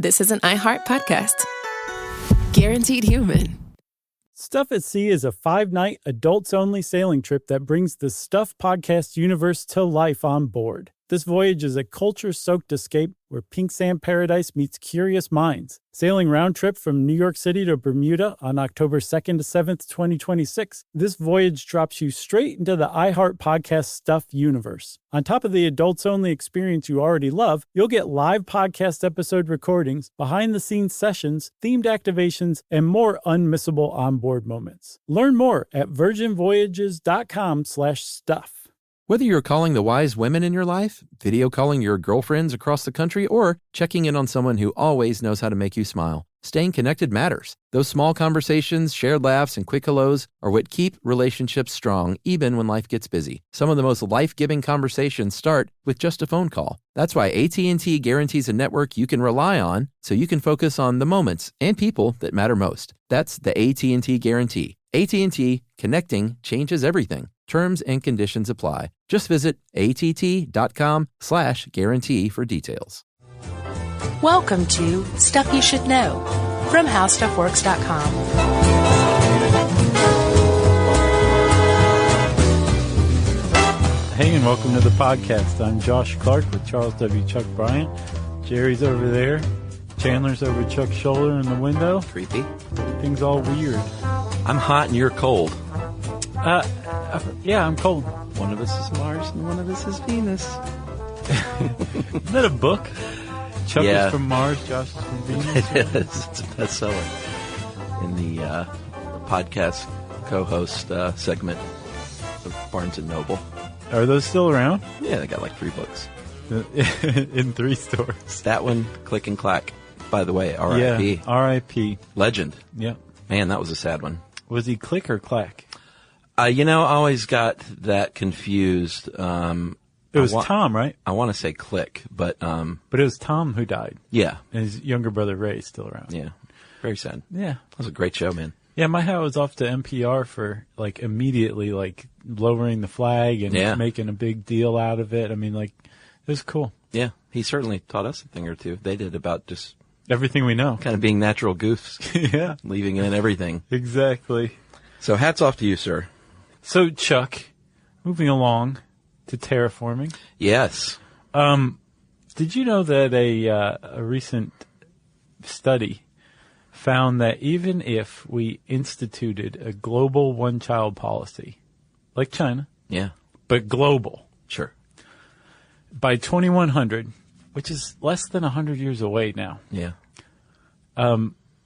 this is an iHeart podcast. Guaranteed human. Stuff at Sea is a 5-night, adults-only sailing trip that brings the Stuff podcast universe to life on board. This voyage is a culture-soaked escape where pink sand paradise meets curious minds. Sailing round trip from New York City to Bermuda on October 2nd to 7th, 2026, this voyage drops you straight into the iHeart Podcast Stuff universe. On top of the adults-only experience you already love, you'll get live podcast episode recordings, behind-the-scenes sessions, themed activations, and more unmissable onboard moments. Learn more at virginvoyages.com/stuff. Whether you're calling the wise women in your life, video calling your girlfriends across the country, or checking in on someone who always knows how to make you smile, staying connected matters. Those small conversations, shared laughs, and quick hellos are what keep relationships strong even when life gets busy. Some of the most life-giving conversations start with just a phone call. That's why AT&T guarantees a network you can rely on so you can focus on the moments and people that matter most. That's the AT&T guarantee. AT&T, connecting changes everything. Terms and conditions apply. Just visit att.com/guarantee for details. Welcome to Stuff You Should Know from HowStuffWorks.com. Hey, and welcome to the podcast. I'm Josh Clark with Charles W. Chuck Bryant. Jerry's over there. Chandler's over Chuck's shoulder in the window. Creepy. Everything's all weird. I'm hot and you're cold. Yeah, I'm cold. One of us is Mars and one of us is Venus. Isn't that a book? Chuck is from Mars, Josh is from Venus. It is. It's a bestseller in the podcast co-host segment of Barnes & Noble. Are those still around? Yeah, they got like 3 books. In 3 stores. That one, Click and Clack. By the way, R.I.P. Yeah, R.I.P. Legend. Yep. Man, that was a sad one. Was he Click or Clack? I always got that confused. It was Tom, right? I want to say Click, but it was Tom who died. Yeah. And his younger brother Ray is still around. Yeah. Very sad. Yeah. That was a great show, man. Yeah, my hat was off to NPR for immediately lowering the flag and making a big deal out of it. I mean, it was cool. Yeah. He certainly taught us a thing or two. They did about just everything we know. Kind of being natural goofs. Yeah. Leaving in everything. Exactly. So hats off to you, sir. So, Chuck, moving along to terraforming. Yes. Did you know that a recent study found that even if we instituted a global one-child policy, like China, but global, sure, by 2100, which is less than 100 years away now,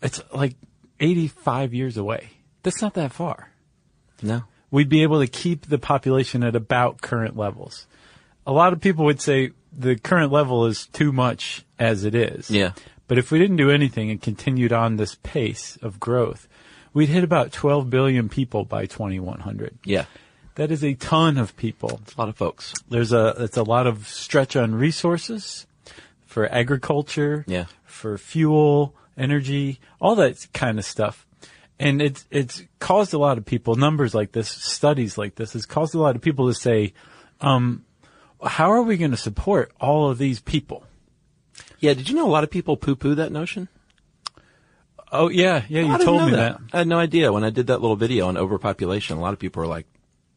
it's like 85 years away. That's not that far. No. We'd be able to keep the population at about current levels. A lot of people would say the current level is too much as it is. Yeah. But if we didn't do anything and continued on this pace of growth, we'd hit about 12 billion people by 2100. Yeah. That is a ton of people. It's a lot of folks. It's a lot of stretch on resources for agriculture, for fuel, energy, all that kind of stuff. And it's caused a lot of people, numbers like this, studies like this, has caused a lot of people to say, how are we going to support all of these people? Yeah, did you know a lot of people poo-poo that notion? Oh, yeah, you told me that. I had no idea. When I did that little video on overpopulation, a lot of people were like,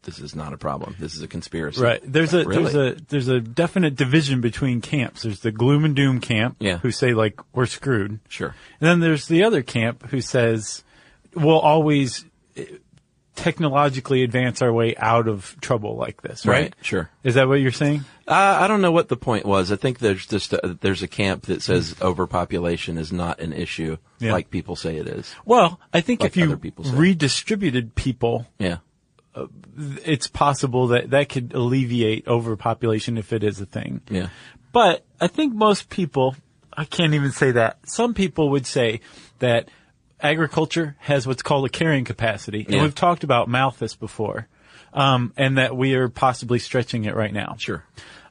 this is not a problem. This is a conspiracy. Right. There's a definite division between camps. There's the gloom and doom camp who say, we're screwed. Sure. And then there's the other camp who says, we'll always technologically advance our way out of trouble like this, right? Sure. Is that what you're saying? I don't know what the point was. I think there's just there's a camp that says overpopulation is not an issue like people say it is. Well, I think like if you redistributed people, it's possible that could alleviate overpopulation if it is a thing. Yeah. But I think most people, I can't even say that. Some people would say that agriculture has what's called a carrying capacity. And we've talked about Malthus before, and that we are possibly stretching it right now. Sure.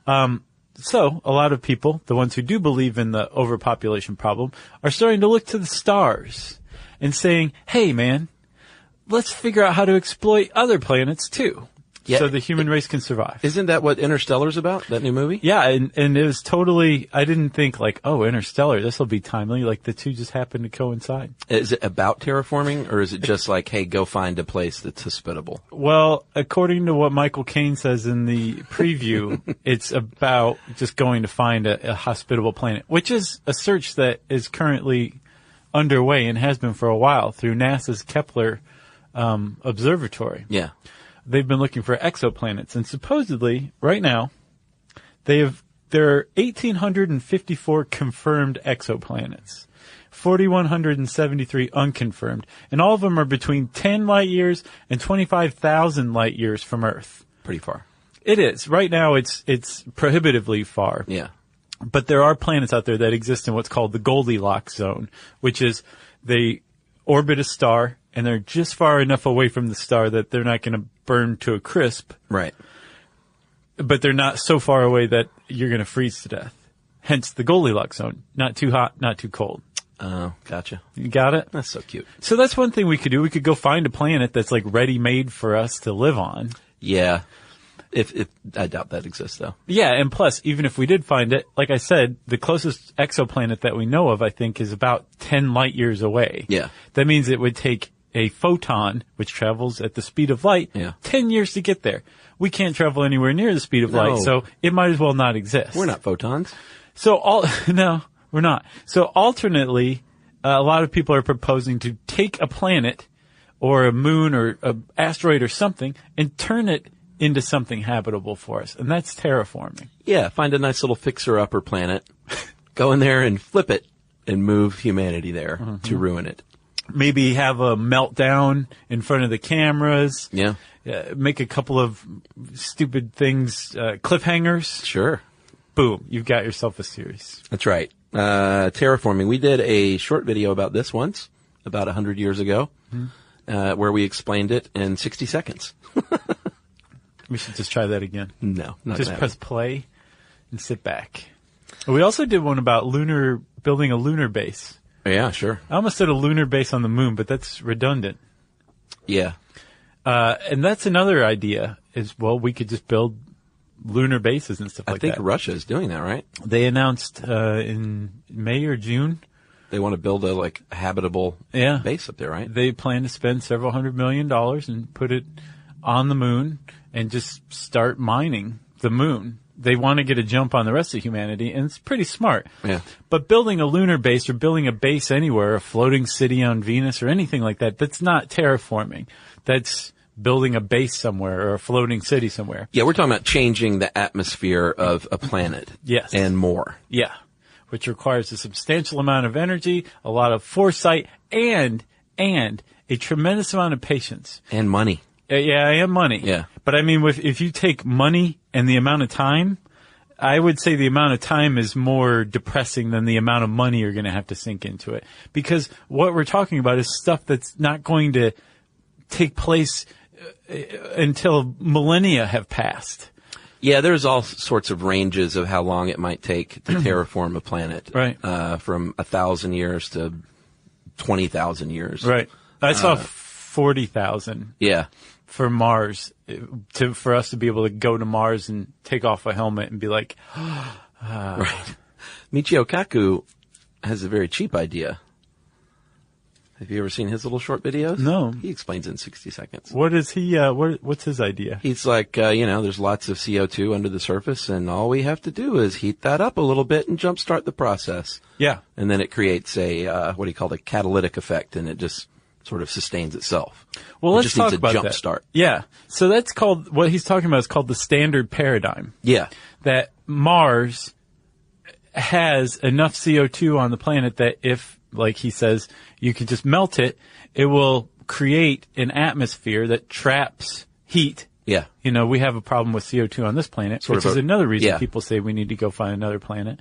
So a lot of people, the ones who do believe in the overpopulation problem, are starting to look to the stars and saying, hey, man, let's figure out how to exploit other planets too. Yeah. so the human race can survive. Isn't that what Interstellar's about, that new movie? Yeah, and it was totally, I didn't think like, oh, Interstellar, this will be timely. Like the two just happen to coincide. Is it about terraforming, or is it just like, hey, go find a place that's hospitable? Well, according to what Michael Caine says in the preview, it's about just going to find a hospitable planet, which is a search that is currently underway and has been for a while through NASA's Kepler observatory. Yeah. They've been looking for exoplanets, and supposedly, right now, there are 1,854 confirmed exoplanets, 4,173 unconfirmed, and all of them are between 10 light years and 25,000 light years from Earth. Pretty far. It is. Right now, it's prohibitively far. Yeah. But there are planets out there that exist in what's called the Goldilocks zone, which is they orbit a star, and they're just far enough away from the star that they're not going to burn to a crisp. Right. But they're not so far away that you're going to freeze to death. Hence the Goldilocks zone. Not too hot, not too cold. Oh, gotcha. You got it? That's so cute. So that's one thing we could do. We could go find a planet that's like ready-made for us to live on. Yeah. If I doubt that exists, though. Yeah, and plus, even if we did find it, like I said, the closest exoplanet that we know of, I think, is about 10 light years away. Yeah. That means it would take a photon, which travels at the speed of light, 10 years to get there. We can't travel anywhere near the speed of light, so it might as well not exist. We're not photons. So no, we're not. So alternately, a lot of people are proposing to take a planet or a moon or an asteroid or something and turn it into something habitable for us. And that's terraforming. Yeah, find a nice little fixer-upper planet, go in there and flip it, and move humanity there to ruin it. Maybe have a meltdown in front of the cameras. Yeah. Make a couple of stupid things, cliffhangers. Sure. Boom, you've got yourself a series. That's right. Terraforming. We did a short video about this once, about 100 years ago, where we explained it in 60 seconds. We should just try that again. No, not just gonna press play and sit back. We also did one about building a lunar base. Yeah, sure. I almost said a lunar base on the moon, but that's redundant. Yeah. And that's another idea is, well, we could just build lunar bases and stuff like that. I think Russia is doing that, right? They announced in May or June. They want to build a habitable base up there, right? They plan to spend several $100 million and put it on the moon and just start mining the moon. They want to get a jump on the rest of humanity, and it's pretty smart. Yeah. But building a lunar base or building a base anywhere, a floating city on Venus or anything like that, that's not terraforming. That's building a base somewhere or a floating city somewhere. Yeah, we're talking about changing the atmosphere of a planet. Yes. And more. Yeah. Which requires a substantial amount of energy, a lot of foresight, and a tremendous amount of patience. And money. Yeah, and money. Yeah. But I mean, if you take money and the amount of time, I would say the amount of time is more depressing than the amount of money you're going to have to sink into it. Because what we're talking about is stuff that's not going to take place until millennia have passed. Yeah, there's all sorts of ranges of how long it might take to terraform a planet. Right. From 1,000 years to 20,000 years. Right. I saw 40,000. Yeah. For Mars, for us to be able to go to Mars and take off a helmet and be like, Right. Michio Kaku has a very cheap idea. Have you ever seen his little short videos? No. He explains it in 60 seconds. What is he, what's his idea? He's like, there's lots of CO2 under the surface, and all we have to do is heat that up a little bit and jumpstart the process. Yeah. And then it creates a, catalytic effect, and it just sort of sustains itself. Well, let's just talk needs a about jump that. start. Yeah. So that's called, what he's talking about is called the standard paradigm. Yeah. That Mars has enough CO2 on the planet that if, like he says, you can just melt it, it will create an atmosphere that traps heat. Yeah. We have a problem with CO2 on this planet, which is another reason people say we need to go find another planet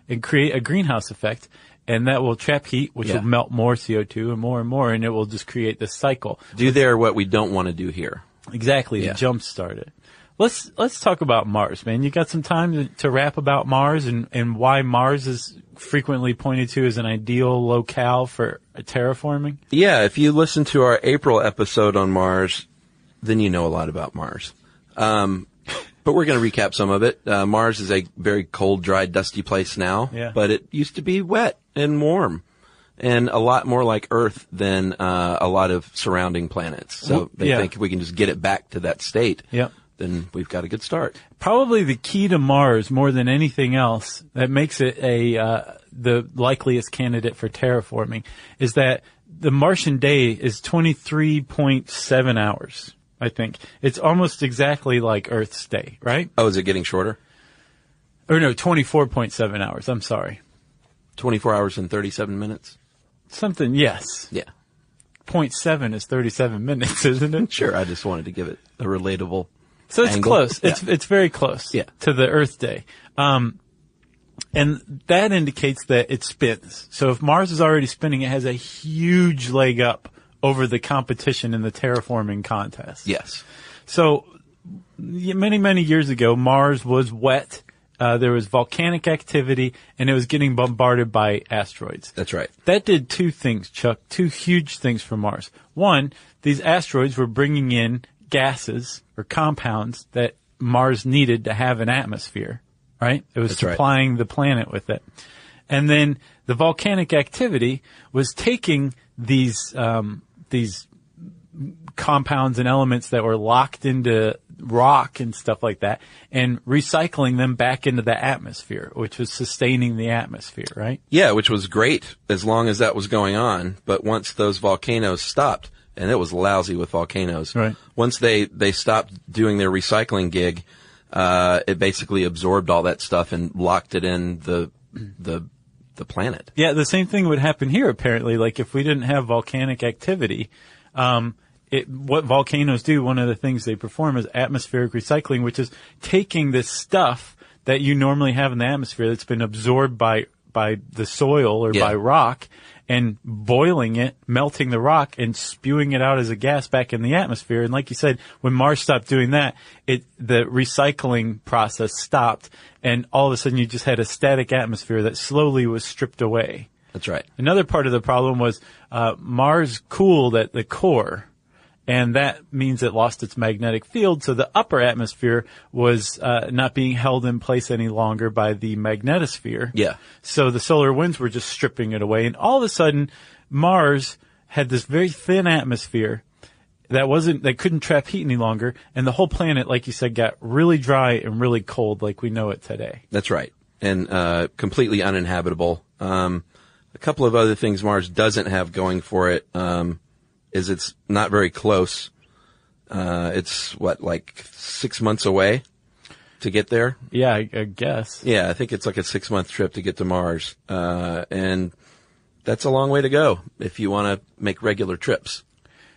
and create a greenhouse effect. And that will trap heat, which will melt more CO2 and more, and it will just create this cycle. Do there what we don't want to do here. Exactly, to jumpstart it. Let's talk about Mars, man. You got some time to rap about Mars and why Mars is frequently pointed to as an ideal locale for terraforming? Yeah, if you listen to our April episode on Mars, then you know a lot about Mars. But we're going to recap some of it. Mars is a very cold, dry, dusty place now, but it used to be wet and warm and a lot more like Earth than a lot of surrounding planets. So they think if we can just get it back to that state, then we've got a good start. Probably the key to Mars, more than anything else, that makes it the likeliest candidate for terraforming, is that the Martian day is 23.7 hours. I think it's almost exactly like Earth's day, right? Oh, is it getting shorter? Or no, 24.7 hours. I'm sorry. 24 hours and 37 minutes? Something, yes. Yeah. 0.7 is 37 minutes, isn't it? Sure. I just wanted to give it a relatable So it's angle. close. It's very close to the Earth day. And that indicates that it spins. So if Mars is already spinning, it has a huge leg up over the competition in the terraforming contest. Yes. So many, many years ago, Mars was wet. There was volcanic activity, and it was getting bombarded by asteroids. That's right. That did two things, Chuck, two huge things for Mars. One, these asteroids were bringing in gases or compounds that Mars needed to have an atmosphere, right? It was supplying the planet with it. And then the volcanic activity was taking these compounds and elements that were locked into rock and stuff like that and recycling them back into the atmosphere, which was sustaining the atmosphere, right? Yeah, which was great as long as that was going on. But once those volcanoes stopped, and it was lousy with volcanoes, right. Once they stopped doing their recycling gig, it basically absorbed all that stuff and locked it in the planet. Yeah, the same thing would happen here, apparently. Like, if we didn't have volcanic activity, what volcanoes do, one of the things they perform is atmospheric recycling, which is taking this stuff that you normally have in the atmosphere that's been absorbed by the soil or by rock, and boiling it, melting the rock, and spewing it out as a gas back in the atmosphere. And like you said, when Mars stopped doing that, the recycling process stopped, and all of a sudden you just had a static atmosphere that slowly was stripped away. That's right. Another part of the problem was Mars cooled at the core, and that means it lost its magnetic field, so the upper atmosphere was not being held in place any longer by the magnetosphere. Yeah. So the solar winds were just stripping it away, and all of a sudden, Mars had this very thin atmosphere that couldn't trap heat any longer, and the whole planet, like you said, got really dry and really cold like we know it today. That's right. And completely uninhabitable. A couple of other things Mars doesn't have going for it is it's not very close. It's like 6 months away to get there? Yeah, I guess. Yeah, I think it's like a 6-month trip to get to Mars. And that's a long way to go if you want to make regular trips.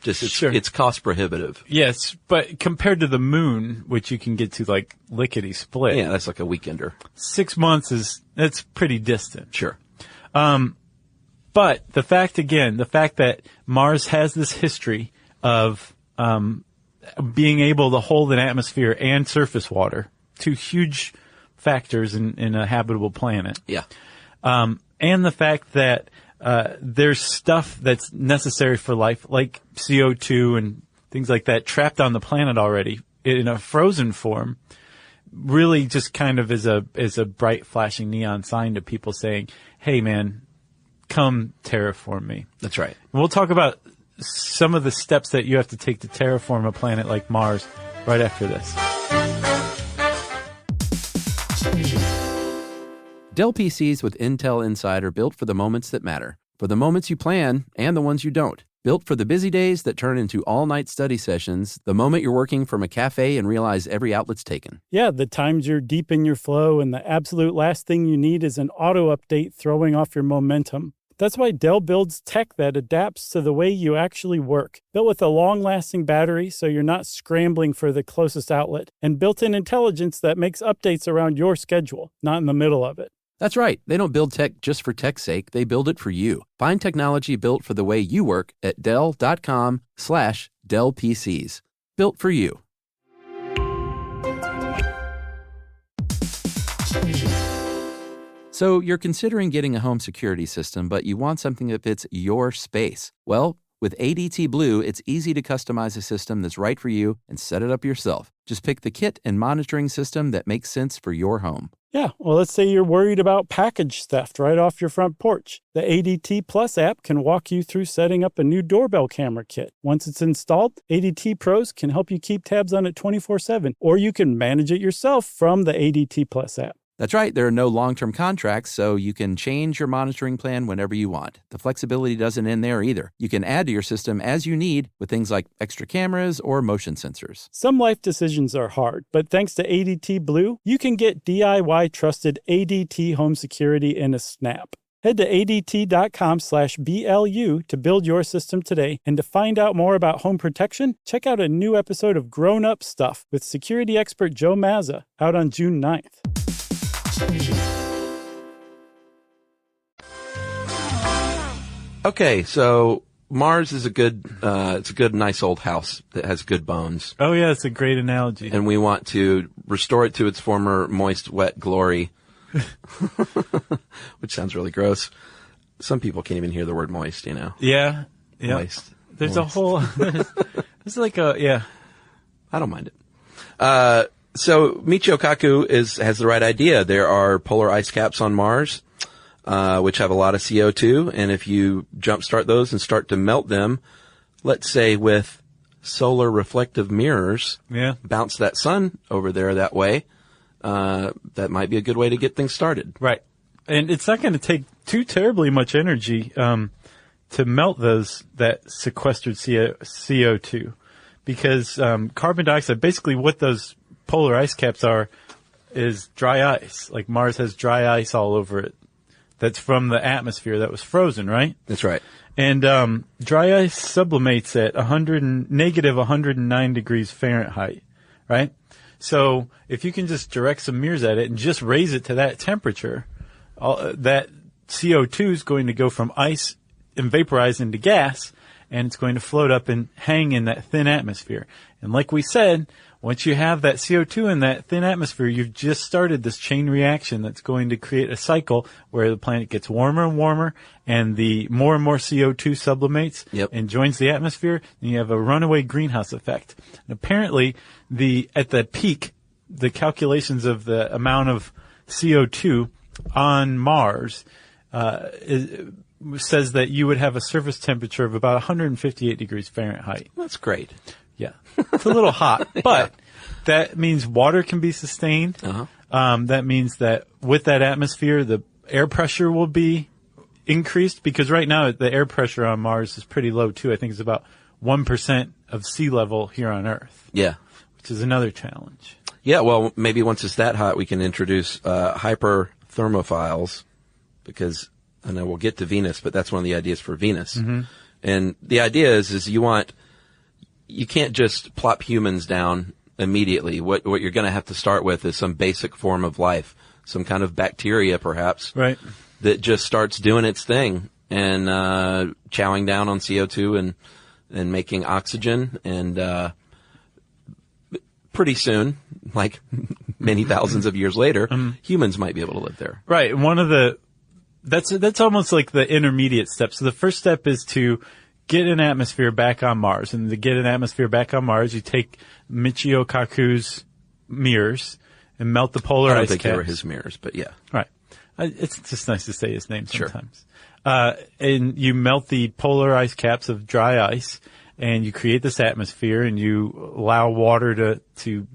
It's cost prohibitive. Yes, but compared to the moon, which you can get to like lickety split. Yeah, that's like a weekender. 6 months that's pretty distant. Sure. But the fact that Mars has this history of being able to hold an atmosphere and surface water, two huge factors in a habitable planet. Yeah. And the fact that there's stuff that's necessary for life, like CO2 and things like that, trapped on the planet already in a frozen form, really just kind of is a bright flashing neon sign to people saying, hey man, come terraform me. That's right. We'll talk about some of the steps that you have to take to terraform a planet like Mars right after this. Dell PCs with Intel Inside are built for the moments that matter, for the moments you plan and the ones you don't. Built for the busy days that turn into all-night study sessions, the moment you're working from a cafe and realize every outlet's taken. Yeah, the times you're deep in your flow and the absolute last thing you need is an auto update throwing off your momentum. That's why Dell builds tech that adapts to the way you actually work. Built with a long-lasting battery so you're not scrambling for the closest outlet, and built-in intelligence that makes updates around your schedule, not in the middle of it. That's right. They don't build tech just for tech's sake. They build it for you. Find technology built for the way you work at Dell.com/Dell PCs. Built for you. So you're considering getting a home security system, but you want something that fits your space. Well, With ADT Blue, it's easy to customize a system that's right for you and set it up yourself. Just pick the kit and monitoring system that makes sense for your home. Yeah, well, let's say you're worried about package theft right off your front porch. The ADT Plus app can walk you through setting up a new doorbell camera kit. Once it's installed, ADT Pros can help you keep tabs on it 24/7, or you can manage it yourself from the ADT Plus app. That's right. There are no long-term contracts, so you can change your monitoring plan whenever you want. The flexibility doesn't end there either. You can add to your system as you need with things like extra cameras or motion sensors. Some life decisions are hard, but thanks to ADT Blue, you can get DIY-trusted ADT home security in a snap. Head to ADT.com/BLU to build your system today. And to find out more about home protection, check out a new episode of Grown Up Stuff with security expert Joe Mazza out on June 9th. Okay, so Mars is it's a good, nice old house that has good bones. Oh yeah, it's a great analogy. And we want to restore it to its former moist, wet glory, which sounds really gross. Some people can't even hear the word moist, you know? Yeah. Moist. There's moist. a whole, it's like I don't mind it. So Michio Kaku has the right idea. There are polar ice caps on Mars, which have a lot of CO2. And if you jumpstart those and start to melt them, let's say with solar reflective mirrors, bounce that sun over there that way, that might be a good way to get things started. Right. And it's not going to take too terribly much energy, to melt that sequestered CO2, because, carbon dioxide, basically what those polar ice caps is dry ice. Like Mars has dry ice all over it. That's from the atmosphere that was frozen, right? That's right. And dry ice sublimates at negative 109 degrees Fahrenheit, right? So if you can just direct some mirrors at it and just raise it to that temperature, that CO2 is going to go from ice and vaporize into gas, and it's going to float up and hang in that thin atmosphere. And like we said, once you have that CO2 in that thin atmosphere, you've just started this chain reaction that's going to create a cycle where the planet gets warmer and warmer, and the more and more CO2 sublimates and joins the atmosphere, and you have a runaway greenhouse effect. And apparently, at the peak, the calculations of the amount of CO2 on Mars says that you would have a surface temperature of about 158 degrees Fahrenheit. That's great. Yeah. It's a little hot, but that means water can be sustained. That means that with that atmosphere, the air pressure will be increased, because right now the air pressure on Mars is pretty low too. I think it's about 1% of sea level here on Earth. Yeah. Which is another challenge. Yeah, well, maybe once it's that hot, we can introduce hyperthermophiles, because I know we'll get to Venus, but that's one of the ideas for Venus. Mm-hmm. And the idea is you can't just plop humans down immediately. What you're going to have to start with is some basic form of life, some kind of bacteria perhaps, right, that just starts doing its thing and chowing down on CO2 and making oxygen, and pretty soon, like many thousands of years later, humans might be able to live there. Right. And that's almost like the intermediate step. So the first step is to get an atmosphere back on Mars. And to get an atmosphere back on Mars, you take Michio Kaku's mirrors and melt the polar ice caps. I don't think they were his mirrors, but yeah. Right. It's just nice to say his name sometimes. Sure. And you melt the polar ice caps of dry ice, and you create this atmosphere, and you allow water to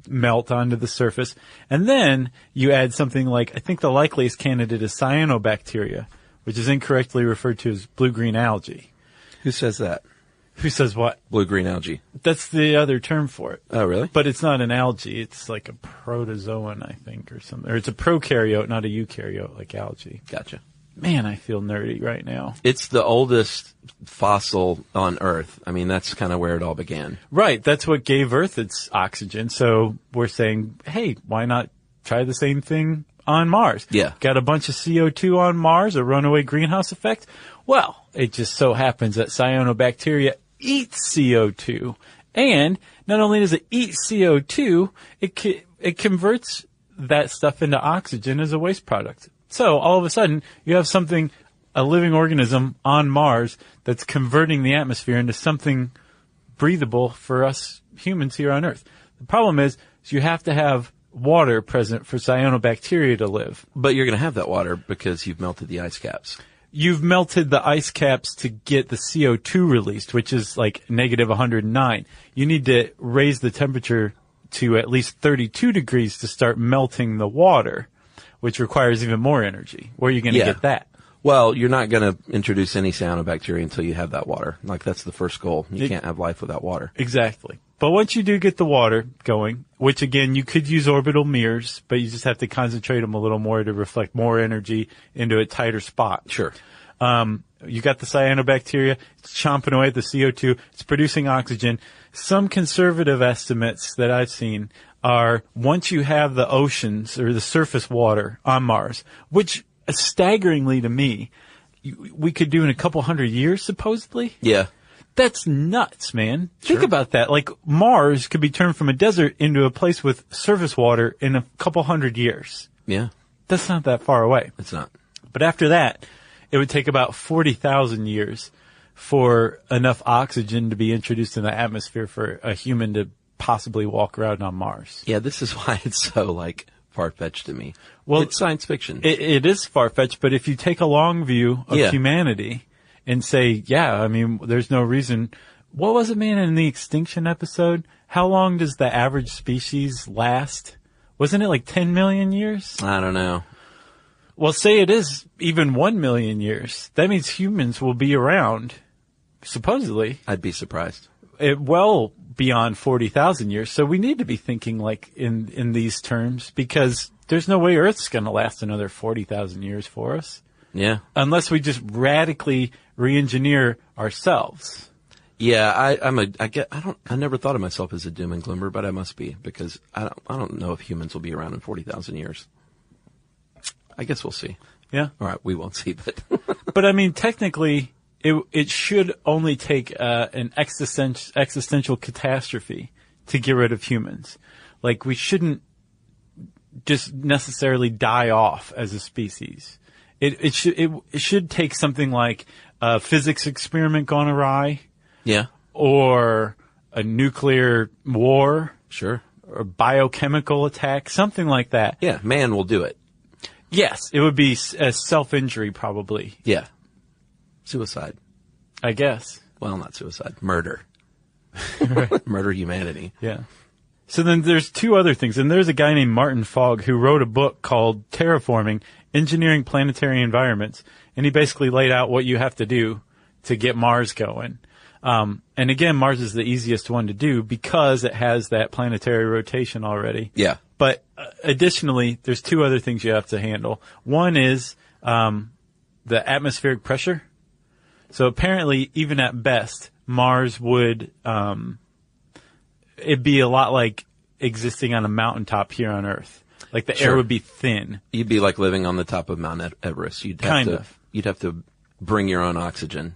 melt onto the surface. And then you add something like, I think the likeliest candidate is cyanobacteria, which is incorrectly referred to as blue-green algae. Who says that? Who says what? Blue-green algae. That's the other term for it. Oh, really? But it's not an algae. It's like a protozoan, I think, or something. Or it's a prokaryote, not a eukaryote, like algae. Gotcha. Man, I feel nerdy right now. It's the oldest fossil on Earth. I mean, that's kind of where it all began. Right. That's what gave Earth its oxygen. So we're saying, hey, why not try the same thing on Mars? Yeah. Got a bunch of CO2 on Mars, a runaway greenhouse effect? Well, it just so happens that cyanobacteria eats CO2. And not only does it eat CO2, it converts that stuff into oxygen as a waste product. So all of a sudden, you have something a living organism on Mars that's converting the atmosphere into something breathable for us humans here on Earth. The problem is you have to have water present for cyanobacteria to live. But you're going to have that water because you've melted the ice caps. You've melted the ice caps to get the CO2 released, which is like negative 109. You need to raise the temperature to at least 32 degrees to start melting the water, which requires even more energy. Where are you going to get that? Well, you're not going to introduce any cyanobacteria until you have that water. Like, that's the first goal. You can't have life without water. Exactly. But once you do get the water going, which again, you could use orbital mirrors, but you just have to concentrate them a little more to reflect more energy into a tighter spot. Sure. You got the cyanobacteria, it's chomping away at the CO2, it's producing oxygen. Some conservative estimates that I've seen are once you have the oceans or the surface water on Mars, which staggeringly to me, we could do in a couple hundred years, supposedly. Yeah. That's nuts, man. Think about that. Like, Mars could be turned from a desert into a place with surface water in a couple hundred years. Yeah. That's not that far away. It's not. But after that, it would take about 40,000 years for enough oxygen to be introduced in the atmosphere for a human to possibly walk around on Mars. Yeah, this is why it's so, like, far-fetched to me. Well, it's science fiction. It is far-fetched, but if you take a long view of humanity and say, yeah, I mean, there's no reason. What was it, man, in the extinction episode? How long does the average species last? Wasn't it like 10 million years? I don't know. Well, say it is even 1 million years. That means humans will be around, supposedly. I'd be surprised. Well beyond 40,000 years. So we need to be thinking like in these terms, because there's no way Earth's going to last another 40,000 years for us. Yeah. Unless we just radically re-engineer ourselves. Yeah, I never thought of myself as a doom and gloomer, but I must be, because I don't know if humans will be around in 40,000 years. I guess we'll see. Yeah. All right, we won't see, but but I mean, technically, it should only take an existential catastrophe to get rid of humans. Like, we shouldn't just necessarily die off as a species. It should take something like a physics experiment gone awry. Yeah. Or a nuclear war. Sure. Or biochemical attack, something like that. Yeah, man will do it. Yes, it would be a self-injury probably. Yeah. Suicide. I guess. Well, not suicide. Murder. Right. Murder humanity. Yeah. So then there's two other things. And there's a guy named Martin Fogg who wrote a book called Terraforming, Engineering Planetary Environments. And he basically laid out what you have to do to get Mars going. And again, Mars is the easiest one to do because it has that planetary rotation already. Yeah. But additionally, there's two other things you have to handle. One is the atmospheric pressure. So apparently, even at best, Mars would it'd be a lot like existing on a mountaintop here on Earth. Like the air would be thin. You'd be like living on the top of Mount Everest. You'd have to bring your own oxygen.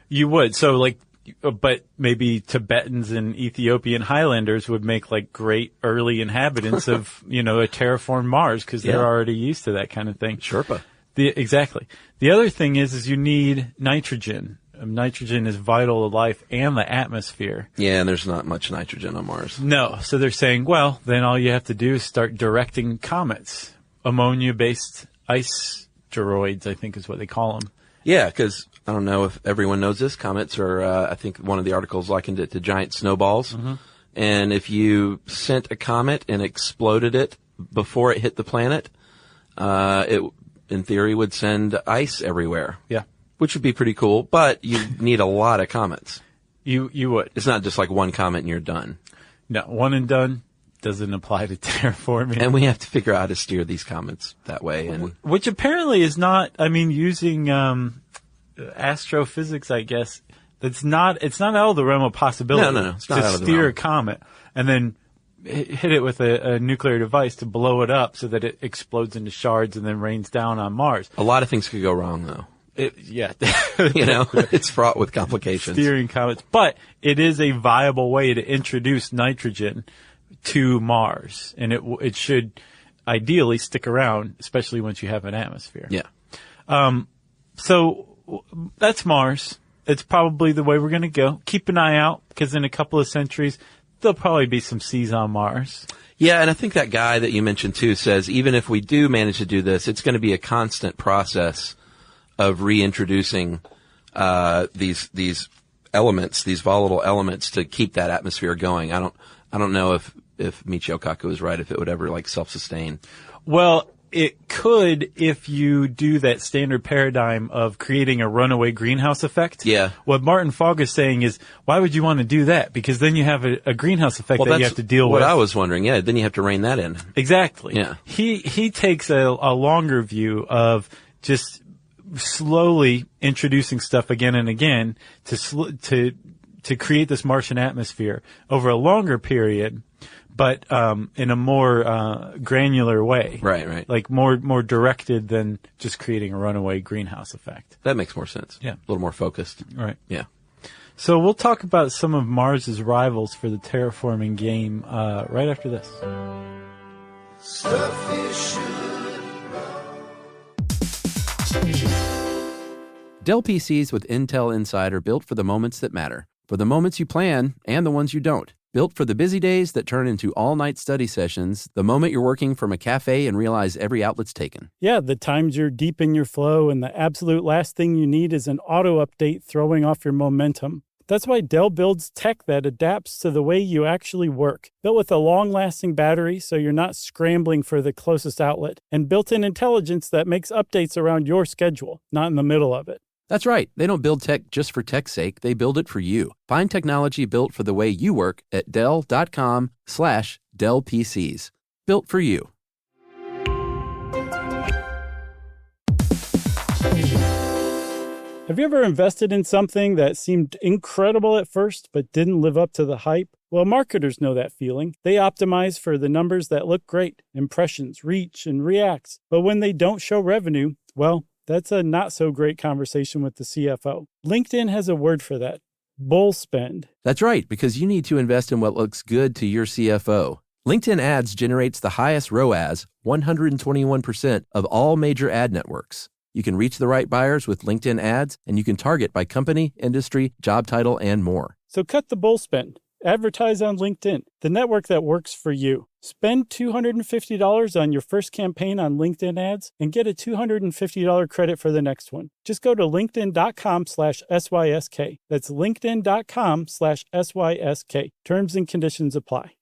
You would. So like, but maybe Tibetans and Ethiopian Highlanders would make like great early inhabitants of, a terraformed Mars because they're already used to that kind of thing. Sherpa. Exactly. The other thing is you need nitrogen. Nitrogen is vital to life and the atmosphere. Yeah, and there's not much nitrogen on Mars. No. So they're saying, well, then all you have to do is start directing comets. Ammonia-based ice asteroids, I think is what they call them. Yeah, because I don't know if everyone knows this. Comets are, I think one of the articles likened it to giant snowballs. Mm-hmm. And if you sent a comet and exploded it before it hit the planet, it, in theory, would send ice everywhere. Yeah. Which would be pretty cool, but you need a lot of comets. You would. It's not just like one comet and you're done. No, one and done doesn't apply to terraforming. And we have to figure out how to steer these comets that way. And which apparently is not, using astrophysics, I guess, it's not out of the realm of possibility. No. It's not out of the steer realm. a comet and then hit it with a nuclear device to blow it up so that it explodes into shards and then rains down on Mars. A lot of things could go wrong, though. Yeah. It's fraught with complications. Steering comets. But it is a viable way to introduce nitrogen to Mars. And it should ideally stick around, especially once you have an atmosphere. Yeah. So that's Mars. It's probably the way we're going to go. Keep an eye out, because in a couple of centuries, there'll probably be some seas on Mars. Yeah, and I think that guy that you mentioned too says even if we do manage to do this, it's going to be a constant process of reintroducing these elements, these volatile elements, to keep that atmosphere going. I don't know if Michio Kaku is right, if it would ever like self-sustain. Well, it could if you do that standard paradigm of creating a runaway greenhouse effect. Yeah. What Martin Fogg is saying is, why would you want to do that? Because then you have a greenhouse effect that you have to deal with. What I was wondering, yeah, then you have to rein that in. Exactly. Yeah. He takes a longer view of just slowly introducing stuff again and again to create this Martian atmosphere over a longer period, but in a more granular way. Right. Like more directed than just creating a runaway greenhouse effect. That makes more sense. Yeah. A little more focused. Right. Yeah. So we'll talk about some of Mars's rivals for the terraforming game right after this. Dell PCs with Intel Inside are built for the moments that matter, for the moments you plan and the ones you don't. Built for the busy days that turn into all-night study sessions, the moment you're working from a cafe and realize every outlet's taken. Yeah, the times you're deep in your flow and the absolute last thing you need is an auto update throwing off your momentum. That's why Dell builds tech that adapts to the way you actually work. Built with a long-lasting battery so you're not scrambling for the closest outlet, and built-in intelligence that makes updates around your schedule, not in the middle of it. That's right. They don't build tech just for tech's sake. They build it for you. Find technology built for the way you work at Dell.com/Dell PCs. Built for you. Have you ever invested in something that seemed incredible at first but didn't live up to the hype? Well, marketers know that feeling. They optimize for the numbers that look great, impressions, reach, and reacts. But when they don't show revenue, well, that's a not-so-great conversation with the CFO. LinkedIn has a word for that: bull spend. That's right, because you need to invest in what looks good to your CFO. LinkedIn Ads generates the highest ROAS, 121% of all major ad networks. You can reach the right buyers with LinkedIn Ads, and you can target by company, industry, job title, and more. So cut the bull spend. Advertise on LinkedIn, the network that works for you. Spend $250 on your first campaign on LinkedIn Ads and get a $250 credit for the next one. Just go to linkedin.com/SYSK. That's linkedin.com/SYSK. Terms and conditions apply.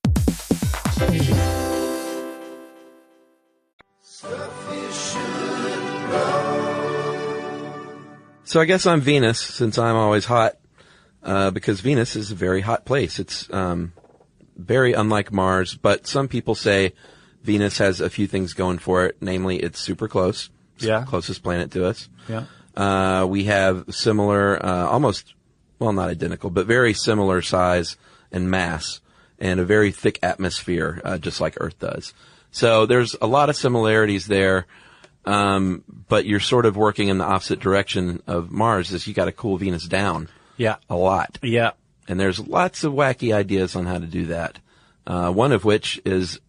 So I guess I'm Venus, since I'm always hot, because Venus is a very hot place. It's very unlike Mars, but some people say Venus has a few things going for it. Namely, it's super close. It's the closest planet to us. Yeah. We have similar, almost, well, not identical, but very similar size and mass, and a very thick atmosphere, just like Earth does. So there's a lot of similarities there. But you're sort of working in the opposite direction of Mars, is you got to cool Venus down. Yeah. A lot. Yeah. And there's lots of wacky ideas on how to do that. One of which is,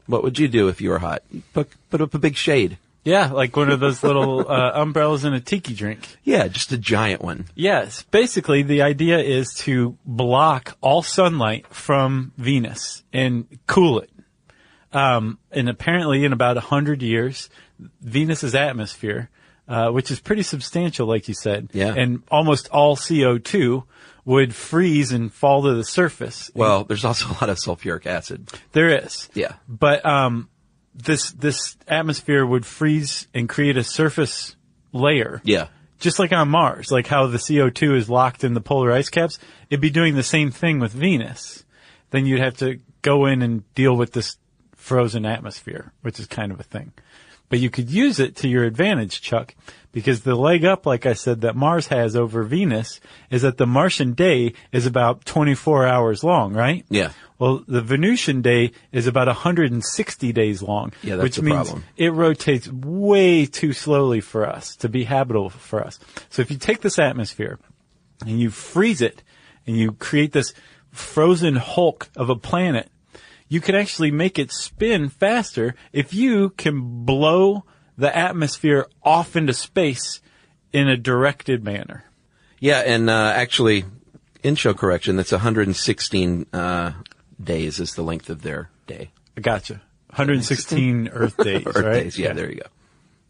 what would you do if you were hot? Put up a big shade. Yeah, like one of those little umbrellas in a tiki drink. Yeah, just a giant one. Yes. Basically, the idea is to block all sunlight from Venus and cool it. And apparently in about 100 years, Venus's atmosphere, which is pretty substantial, like you said, and almost all CO2 would freeze and fall to the surface. Well, there's also a lot of sulfuric acid. There is. Yeah. But this atmosphere would freeze and create a surface layer. Yeah. Just like on Mars, like how the CO2 is locked in the polar ice caps, it'd be doing the same thing with Venus. Then you'd have to go in and deal with this frozen atmosphere, which is kind of a thing. But you could use it to your advantage, Chuck, because the leg up, like I said, that Mars has over Venus is that the Martian day is about 24 hours long, right? Yeah. Well, the Venusian day is about 160 days long, Yeah, that's which the means problem. it rotates way too slowly for us to be habitable for us. So if you take this atmosphere and you freeze it and you create this frozen hulk of a planet, you can actually make it spin faster if you can blow the atmosphere off into space in a directed manner. Yeah, and actually, in-show correction, that's 116 days is the length of their day. I gotcha. 116 Earth days, Earth right? days, yeah, there you go.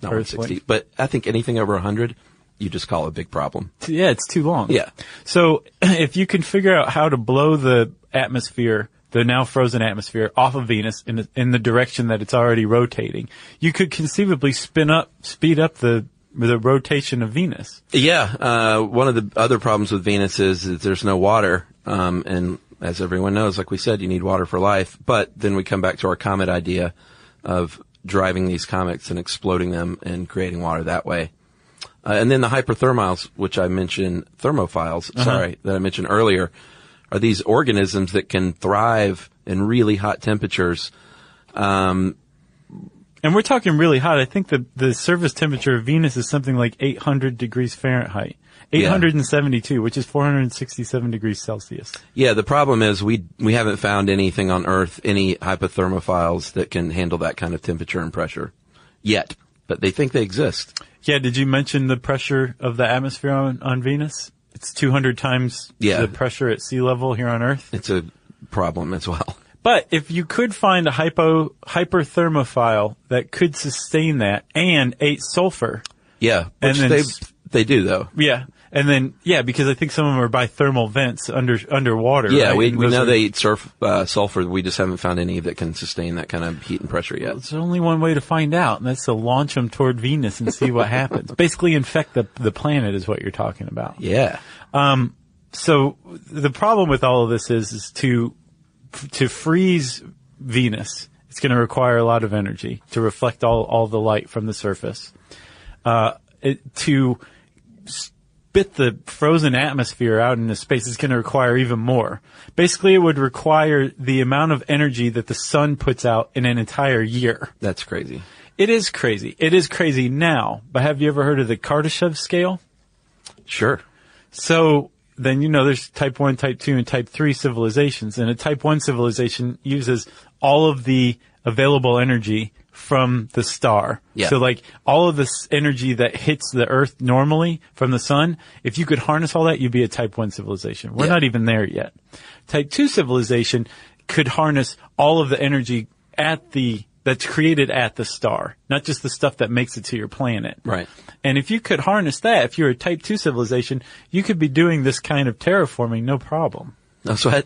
Not 160. But I think anything over 100, you just call it a big problem. Yeah, it's too long. Yeah. So if you can figure out how to blow the atmosphere, the now frozen atmosphere, off of Venus in the direction that it's already rotating, you could conceivably speed up the rotation of Venus. Yeah. One of the other problems with Venus is that there's no water. And as everyone knows, like we said, you need water for life. But then we come back to our comet idea of driving these comets and exploding them and creating water that way. And then the hyperthermials, which I mentioned, thermophiles, that I mentioned earlier, are these organisms that can thrive in really hot temperatures. And we're talking really hot. I think the surface temperature of Venus is something like 800 degrees Fahrenheit. 872, which is 467 degrees Celsius. Yeah, the problem is we haven't found anything on Earth, any hypothermophiles that can handle that kind of temperature and pressure yet. But they think they exist. Yeah, did you mention the pressure of the atmosphere on Venus? It's 200 times the pressure at sea level here on Earth. It's a problem as well. But if you could find a hyperthermophile that could sustain that and ate sulfur. Yeah, which they do though. Yeah. And then, because I think some of them are by thermal vents underwater. Yeah, right? we know they eat sulfur. We just haven't found any that can sustain that kind of heat and pressure yet. Well, there's only one way to find out, and that's to launch them toward Venus and see what happens. Basically infect the planet is what you're talking about. Yeah. So the problem with all of this is to freeze Venus, it's going to require a lot of energy to reflect all the light from the surface. To spit the frozen atmosphere out into space is going to require even more. Basically, it would require the amount of energy that the sun puts out in an entire year. That's crazy. It is crazy. It is crazy now. But have you ever heard of the Kardashev scale? Sure. So then there's type 1, type 2, and type 3 civilizations. And a type 1 civilization uses all of the available energy from the star. Yeah. So like all of this energy that hits the Earth normally from the sun, if you could harness all that, you'd be a type 1 civilization. We're not even there yet. Type 2 civilization could harness all of the energy that's created at the star, not just the stuff that makes it to your planet. Right. And if you could harness that, if you're a type 2 civilization, you could be doing this kind of terraforming no problem. No sweat.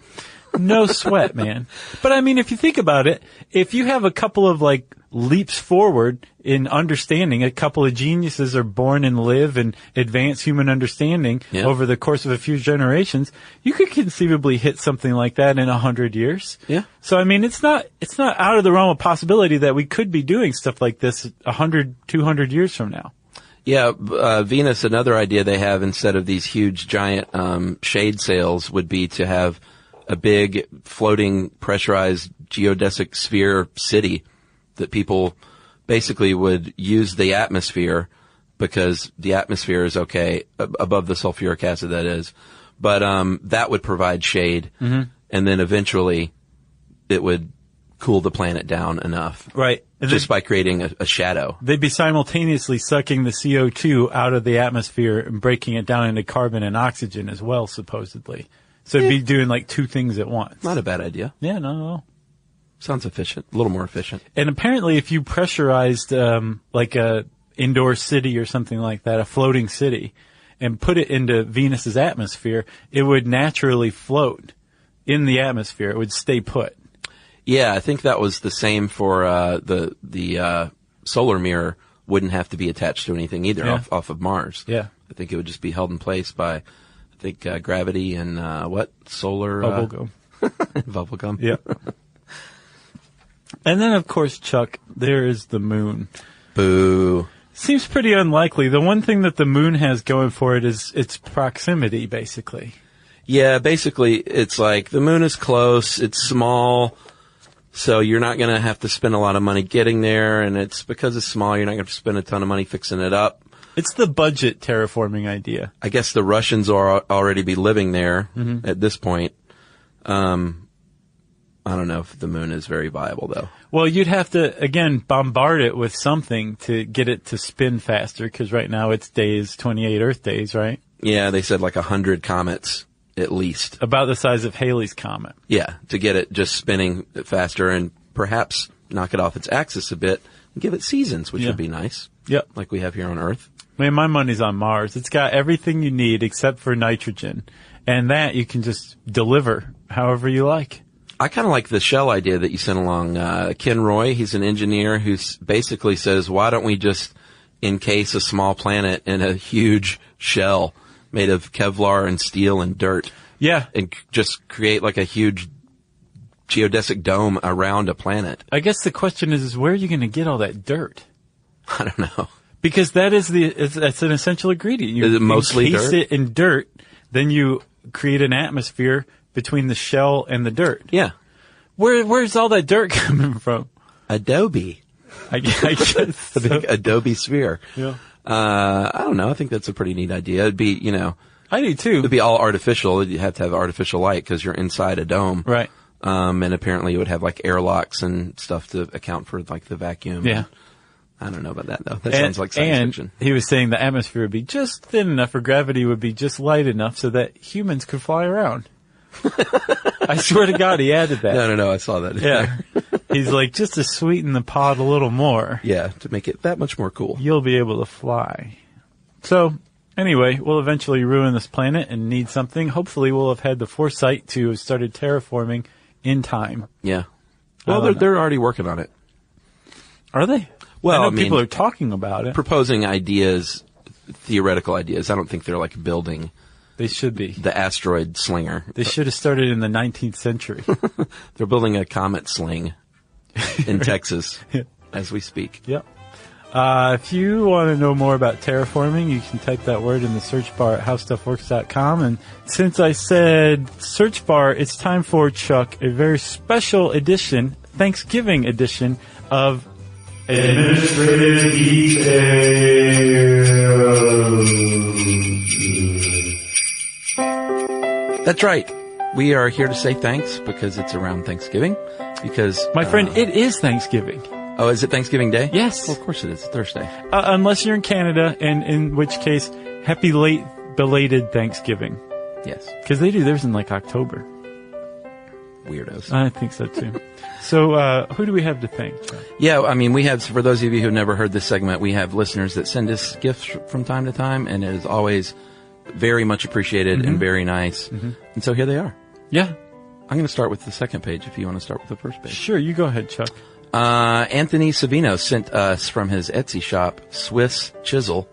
No sweat, man. But I mean, if you think about it, if you have a couple of leaps forward in understanding, a couple of geniuses are born and live and advance human understanding over the course of a few generations, you could conceivably hit something like that in 100 years. Yeah. So I mean, it's not out of the realm of possibility that we could be doing stuff like this 100, 200 years from now. Yeah, Venus, another idea they have instead of these huge giant shade sails would be to have a big floating pressurized geodesic sphere city that people basically would use the atmosphere because the atmosphere is okay above the sulfuric acid that is. But that would provide shade and then eventually it would cool the planet down enough. Right. Just by creating a shadow. They'd be simultaneously sucking the CO2 out of the atmosphere and breaking it down into carbon and oxygen as well, supposedly. So it'd be doing two things at once. Not a bad idea. Yeah, no. Sounds efficient. A little more efficient. And apparently if you pressurized like a indoor city or something like that, a floating city, and put it into Venus's atmosphere, it would naturally float in the atmosphere. It would stay put. Yeah, I think that was the same for the solar mirror wouldn't have to be attached to anything either off of Mars. Yeah. I think it would just be held in place by gravity and solar bubblegum. Bubblegum. Yeah. And then of course, Chuck, there is the moon. Boo. Seems pretty unlikely. The one thing that the moon has going for it is its proximity, basically. Yeah, basically it's like the moon is close, it's small, so you're not going to have to spend a lot of money getting there, and it's because it's small, you're not going to spend a ton of money fixing it up. It's the budget terraforming idea. I guess the Russians are already be living there at this point. I don't know if the moon is very viable, though. Well, you'd have to, again, bombard it with something to get it to spin faster, because right now it's 28 Earth days, right? Yeah, they said like 100 comets at least. About the size of Halley's Comet. Yeah, to get it just spinning faster and perhaps knock it off its axis a bit and give it seasons, which would be nice. Yep. Like we have here on Earth. Man, my money's on Mars. It's got everything you need except for nitrogen. And that you can just deliver however you like. I kind of like the shell idea that you sent along. Ken Roy, he's an engineer who basically says, why don't we just encase a small planet in a huge shell made of Kevlar and steel and dirt? Yeah. And just create like a huge geodesic dome around a planet. I guess the question is where are you going to get all that dirt? I don't know. Because that's an essential ingredient. You is it mostly encase dirt? it in dirt, then you create an atmosphere between the shell and the dirt. Yeah. Where's all that dirt coming from? Adobe. I guess A big Adobe sphere. Yeah. I don't know. I think that's a pretty neat idea. It'd be, I do too. it'd be all artificial. You have to have artificial light because you're inside a dome. Right. And apparently it would have like airlocks and stuff to account for like the vacuum. Yeah. I don't know about that though. That sounds like science fiction. He was saying the atmosphere would be just thin enough, or gravity would be just light enough so that humans could fly around. I swear to God, he added that. No, I saw that. Yeah. He's like, just to sweeten the pot a little more. Yeah, to make it that much more cool. You'll be able to fly. So, anyway, we'll eventually ruin this planet and need something. Hopefully we'll have had the foresight to have started terraforming in time. Yeah. Well, they're already working on it. Are they? Well, I know people are talking about it. Proposing ideas, theoretical ideas. I don't think they're like building. They should be. The asteroid slinger. They should have started in the 19th century. They're building a comet sling in Texas as we speak. Yep. If you want to know more about terraforming, you can type that word in the search bar at howstuffworks.com. And since I said search bar, it's time for, Chuck, a very special edition, Thanksgiving edition of Administrative Details. That's right. We are here to say thanks because it's around Thanksgiving. Because my friend, it is Thanksgiving. Oh, is it Thanksgiving Day? Yes. Well, of course it is. It's Thursday. Unless you're in Canada, and in which case, happy late belated Thanksgiving. Yes. Because they do theirs in like October. Weirdos. I think so too. So, who do we have to thank? Yeah, I mean, we have, for those of you who've never heard this segment, we have listeners that send us gifts from time to time, and it is always very much appreciated and very nice. And so here they are. Yeah. I'm going to start with the second page if you want to start with the first page. Sure, you go ahead, Chuck. Anthony Savino sent us from his Etsy shop, Swiss Chisel,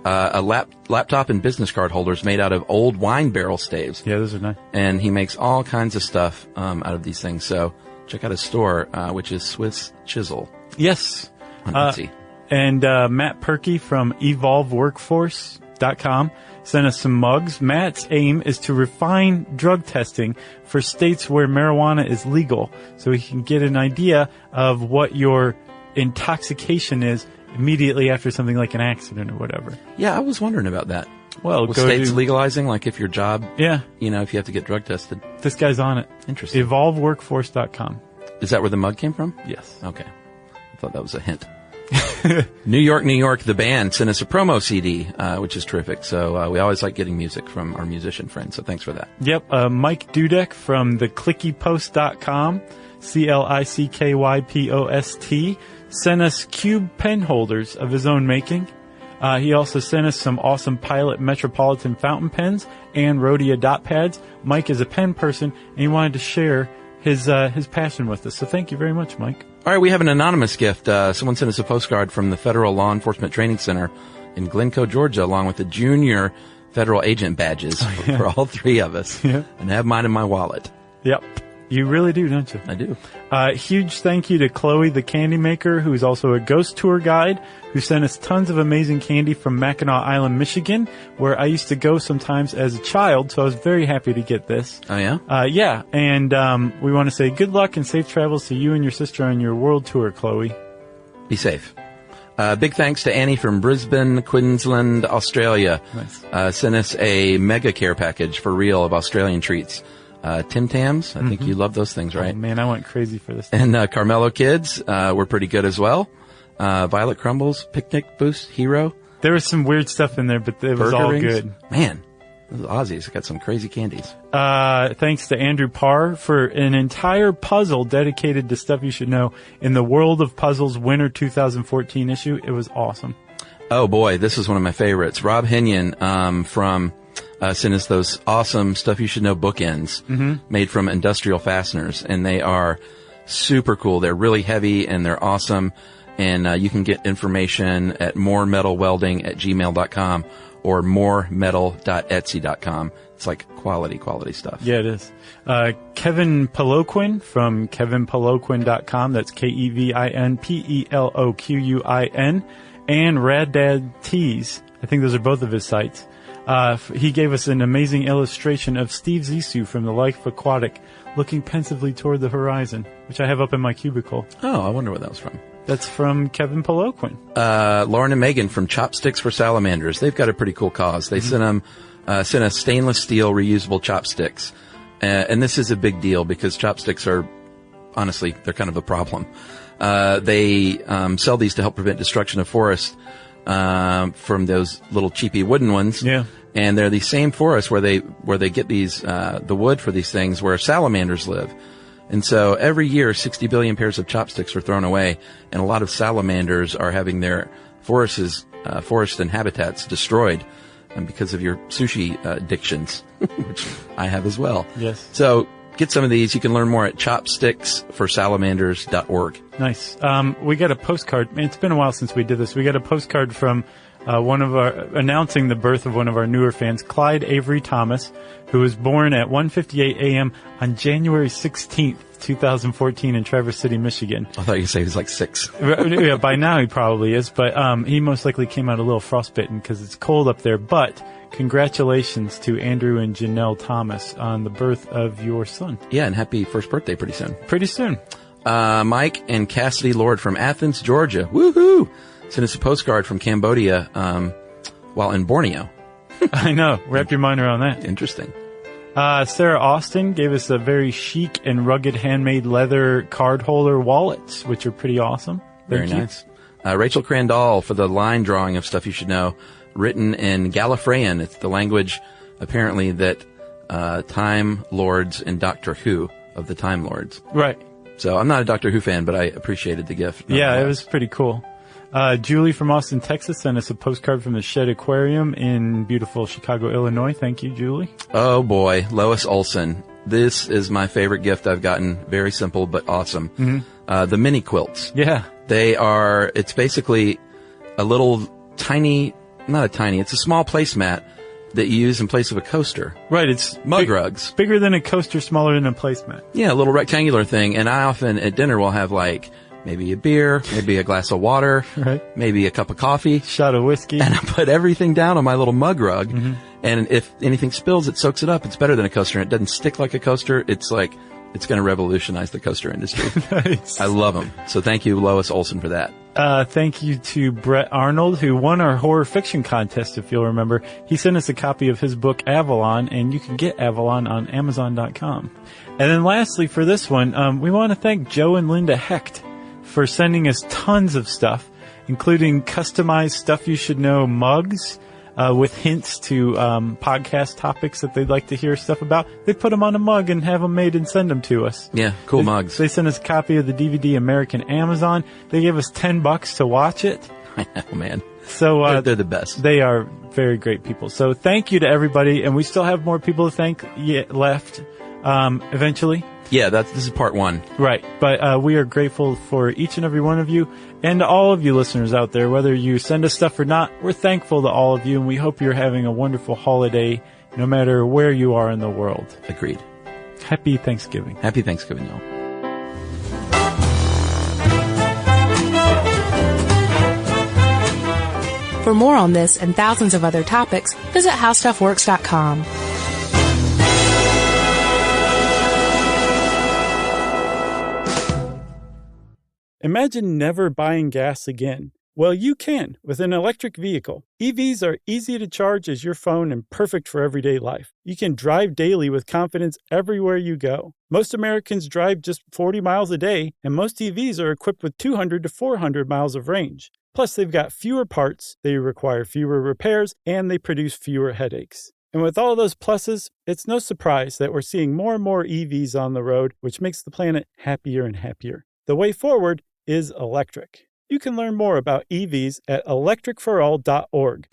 a laptop and business card holders made out of old wine barrel staves. Yeah, those are nice. And he makes all kinds of stuff out of these things. So check out his store, which is Swiss Chisel. Yes. On Etsy. And Matt Perky from evolveworkforce.com sent us some mugs. Matt's aim is to refine drug testing for states where marijuana is legal, so he can get an idea of what your intoxication is immediately after something like an accident or whatever. Yeah, I was wondering about that. Well, with states legalizing, like if your job, if you have to get drug tested. This guy's on it. Interesting. Evolveworkforce.com. Is that where the mug came from? Yes. Okay. I thought that was a hint. New York, the band sent us a promo CD, which is terrific. So we always like getting music from our musician friends. So thanks for that. Yep. Mike Dudek from theclickypost.com, CLICKYPOST, sent us cube pen holders of his own making. He also sent us some awesome Pilot Metropolitan fountain pens and Rhodia dot pads. Mike is a pen person, and he wanted to share his passion with us. So thank you very much, Mike. All right, we have an anonymous gift. Someone sent us a postcard from the Federal Law Enforcement Training Center in Glencoe, Georgia, along with the junior federal agent badges for all three of us. Yeah. And I have mine in my wallet. Yep. You really do, don't you? I do. Huge thank you to Chloe, the candy maker, who's also a ghost tour guide, who sent us tons of amazing candy from Mackinac Island, Michigan, where I used to go sometimes as a child, so I was very happy to get this. Oh, yeah? Yeah, and we want to say good luck and safe travels to you and your sister on your world tour, Chloe. Be safe. Big thanks to Annie from Brisbane, Queensland, Australia. Nice. Sent us a mega care package for real of Australian treats. Tim Tams. I think you love those things, right? Oh, man, I went crazy for this. And Carmelo Kids were pretty good as well. Violet Crumbles, Picnic Boost, Hero. There was some weird stuff in there, but it was all good. Man, those Aussies got some crazy candies. Thanks to Andrew Parr for an entire puzzle dedicated to stuff you should know in the World of Puzzles Winter 2014 issue. It was awesome. Oh boy, this is one of my favorites. Rob Henyon from sent us those awesome Stuff You Should Know bookends made from industrial fasteners, and they are super cool. They're really heavy and they're awesome, and you can get information at moremetalwelding@gmail.com or moremetal.etsy.com. It's like quality stuff. Yeah, it is. Kevin Peloquin from kevinpeloquin.com. That's KevinPeloquin. And Rad Dad Tees. I think those are both of his sites. He gave us an amazing illustration of Steve Zissou from The Life Aquatic looking pensively toward the horizon, which I have up in my cubicle. Oh, I wonder where that was from. That's from Kevin Peloquin. Lauren and Megan from Chopsticks for Salamanders. They've got a pretty cool cause. They sent us stainless steel reusable chopsticks. And this is a big deal because chopsticks are, honestly, they're kind of a problem. They sell these to help prevent destruction of forests from those little cheapy wooden ones. Yeah. And they're the same forests where they get these the wood for these things where salamanders live. And so every year 60 billion pairs of chopsticks are thrown away, and a lot of salamanders are having their forests and habitats destroyed because of your sushi addictions, which I have as well. Yes. So get some of these. You can learn more at chopsticksforsalamanders.org. Nice. We got a postcard. It's been a while since we did this. We got a postcard from announcing the birth of one of our newer fans, Clyde Avery Thomas, who was born at 1:58 a.m. on January 16th, 2014 in Traverse City, Michigan. I thought you said he was like 6. Yeah, by now he probably is, but he most likely came out a little frostbitten because it's cold up there. But congratulations to Andrew and Janelle Thomas on the birth of your son. Yeah, and happy first birthday pretty soon. Pretty soon. Mike and Cassidy Lord from Athens, Georgia. Woohoo! Sent us a postcard from Cambodia while in Borneo. I know. Wrap your mind around that. Interesting. Sarah Austin gave us a very chic and rugged handmade leather card holder wallets, which are pretty awesome. Very nice. Rachel Crandall for the line drawing of Stuff You Should Know, written in Gallifreyan. It's the language, apparently, that Time Lords and Doctor Who of the Time Lords. Right. So I'm not a Doctor Who fan, but I appreciated the gift. Yeah, it was pretty cool. Julie from Austin, Texas sent us a postcard from the Shed Aquarium in beautiful Chicago, Illinois. Thank you, Julie. Oh boy, Lois Olson. This is my favorite gift I've gotten. Very simple, but awesome. The mini quilts. Yeah. It's basically a little it's a small placemat that you use in place of a coaster. Right, it's mug rugs. Bigger than a coaster, smaller than a placemat. Yeah, a little rectangular thing. And I often at dinner will have like maybe a beer, maybe a glass of water, right, maybe a cup of coffee, shot of whiskey, and I put everything down on my little mug rug. And if anything spills, it soaks it up. It's better than a coaster. It doesn't stick like a coaster. It's going to revolutionize the coaster industry. Nice. I love them. So thank you, Lois Olson, for that. Thank you to Brett Arnold, who won our horror fiction contest, if you'll remember. He sent us a copy of his book, Avalon, and you can get Avalon on Amazon.com. And then lastly, for this one, we want to thank Joe and Linda Hecht for sending us tons of stuff, including customized Stuff You Should Know mugs, with hints to podcast topics that they'd like to hear stuff about. They put them on a mug and have them made and send them to us. Yeah, cool mugs. They sent us a copy of the DVD American Amazon. They gave us $10 to watch it. I know, man. So they're the best. They are very great people. So thank you to everybody, and we still have more people to thank left eventually. Yeah, this is part 1. Right. But we are grateful for each and every one of you and to all of you listeners out there, whether you send us stuff or not. We're thankful to all of you, and we hope you're having a wonderful holiday no matter where you are in the world. Agreed. Happy Thanksgiving. Happy Thanksgiving, y'all. For more on this and thousands of other topics, visit howstuffworks.com. Imagine never buying gas again. Well, you can with an electric vehicle. EVs are easy to charge as your phone and perfect for everyday life. You can drive daily with confidence everywhere you go. Most Americans drive just 40 miles a day, and most EVs are equipped with 200 to 400 miles of range. Plus, they've got fewer parts, they require fewer repairs, and they produce fewer headaches. And with all those pluses, it's no surprise that we're seeing more and more EVs on the road, which makes the planet happier and happier. The way forward is electric. You can learn more about EVs at electricforall.org.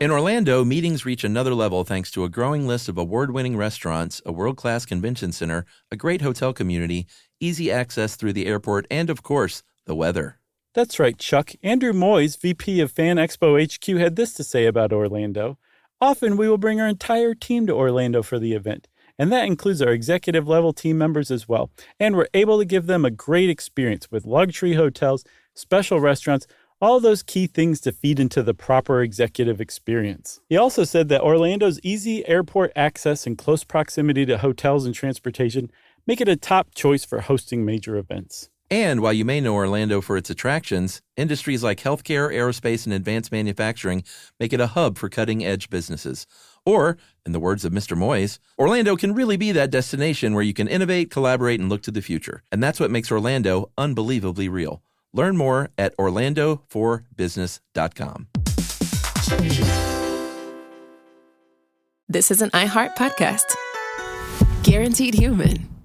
In Orlando, meetings reach another level thanks to a growing list of award-winning restaurants, a world-class convention center, a great hotel community, easy access through the airport, and, of course, the weather. That's right, Chuck. Andrew Moyes, VP of Fan Expo HQ, had this to say about Orlando. Often we will bring our entire team to Orlando for the event, and that includes our executive-level team members as well. And we're able to give them a great experience with luxury hotels, special restaurants, all those key things to feed into the proper executive experience. He also said that Orlando's easy airport access and close proximity to hotels and transportation make it a top choice for hosting major events. And while you may know Orlando for its attractions, industries like healthcare, aerospace, and advanced manufacturing make it a hub for cutting-edge businesses. Or, in the words of Mr. Moyes, Orlando can really be that destination where you can innovate, collaborate, and look to the future. And that's what makes Orlando unbelievably real. Learn more at orlandoforbusiness.com. This is an iHeart podcast. Guaranteed Human.